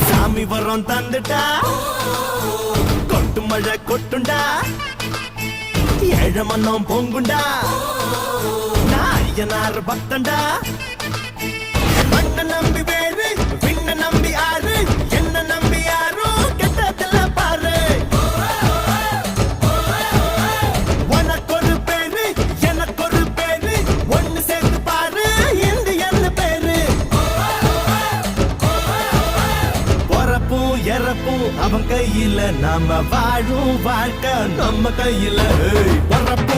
சாமி வரம் தந்துட்டா கொட்டு மழை கொட்டுண்டா ஏழ மன்னம் பொங்குண்டா நான் ஐயனார் பக்தண்டா மண்ண நம்பி வேறு விண்ண நம்பி ஆறு என்ன நம்பி யாரோ கெட்டதில்ல பாரு உனக்கு ஒரு பேரு எனக்கு ஒரு பேரு ஒன்னு சேர்த்து பாரு என்று என்ன பேரு பொறப்பும் இறப்பும் அவன் கையில நாம வாழும் வாழ்க்கை நம்ம கையில பொறப்பு